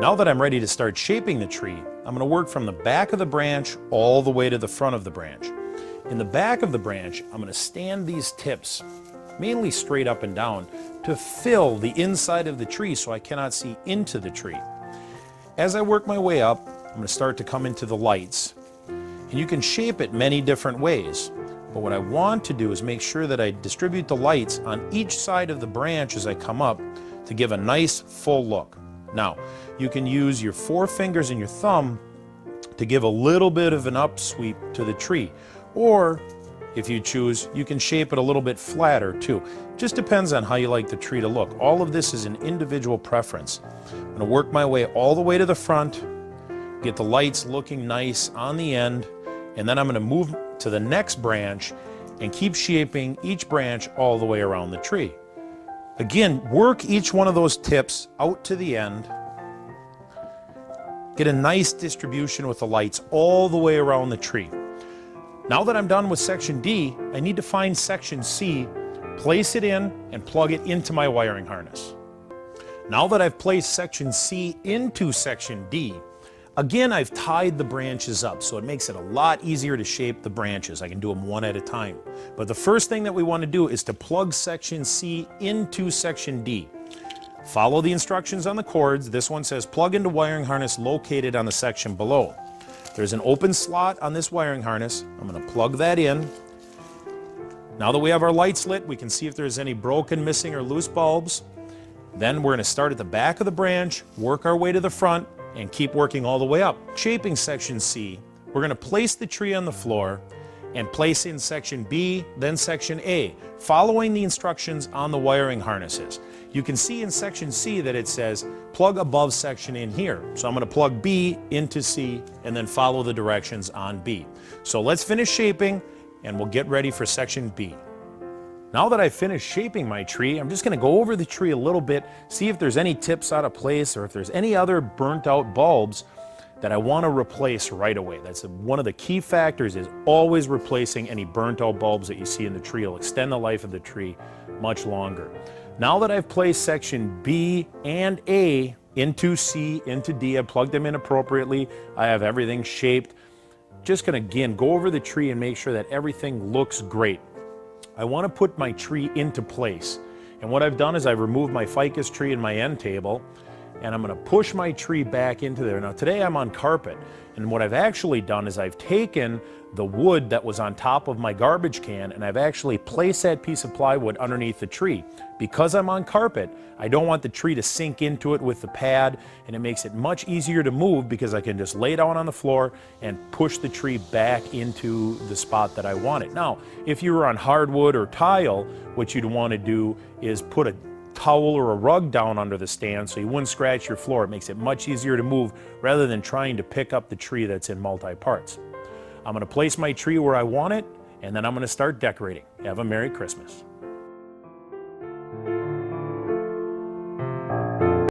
Now that I'm ready to start shaping the tree, I'm going to work from the back of the branch all the way to the front of the branch. In the back of the branch, I'm going to stand these tips, mainly straight up and down, to fill the inside of the tree so I cannot see into the tree. As I work my way up, I'm going to start to come into the lights. And you can shape it many different ways. But what I want to do is make sure that I distribute the lights on each side of the branch as I come up to give a nice full look. Now, you can use your 4 fingers and your thumb to give a little bit of an upsweep to the tree. Or, if you choose, you can shape it a little bit flatter too. Just depends on how you like the tree to look. All of this is an individual preference. I'm going to work my way all the way to the front, get the lights looking nice on the end, and then I'm going to move to the next branch and keep shaping each branch all the way around the tree. Again, work each one of those tips out to the end. Get a nice distribution with the lights all the way around the tree. Now that I'm done with section D, I need to find section C, place it in, and plug it into my wiring harness. Now that I've placed section C into section D, again, I've tied the branches up, so it makes it a lot easier to shape the branches. I can do them one at a time. But the first thing that we want to do is to plug section C into section D. Follow the instructions on the cords. This one says plug into wiring harness located on the section below. There's an open slot on this wiring harness. I'm going to plug that in. Now that we have our lights lit, we can see if there's any broken, missing, or loose bulbs. Then we're going to start at the back of the branch, work our way to the front, and keep working all the way up. Shaping section C, we're going to place the tree on the floor and place in section B, then section A, following the instructions on the wiring harnesses. You can see in section C that it says plug above section in here. So I'm going to plug B into C and then follow the directions on B. So let's finish shaping and we'll get ready for section B. Now that I've finished shaping my tree, I'm just going to go over the tree a little bit, see if there's any tips out of place or if there's any other burnt out bulbs that I want to replace right away. That's one of the key factors, is always replacing any burnt out bulbs that you see in the tree. It'll extend the life of the tree much longer. Now that I've placed section B and A into C, into D, I've plugged them in appropriately, I have everything shaped. Just going to again go over the tree and make sure that everything looks great. I want to put my tree into place. And what I've done is I've removed my ficus tree and my end table, and I'm going to push my tree back into there. Now today I'm on carpet, and what I've actually done is I've taken the wood that was on top of my garbage can and I've actually placed that piece of plywood underneath the tree. Because I'm on carpet, I don't want the tree to sink into it with the pad, and it makes it much easier to move because I can just lay down on the floor and push the tree back into the spot that I want it. Now, if you were on hardwood or tile, what you'd want to do is put a towel or a rug down under the stand so you wouldn't scratch your floor. It makes it much easier to move rather than trying to pick up the tree that's in multi-parts. I'm going to place my tree where I want it, and then I'm going to start decorating. Have a Merry Christmas.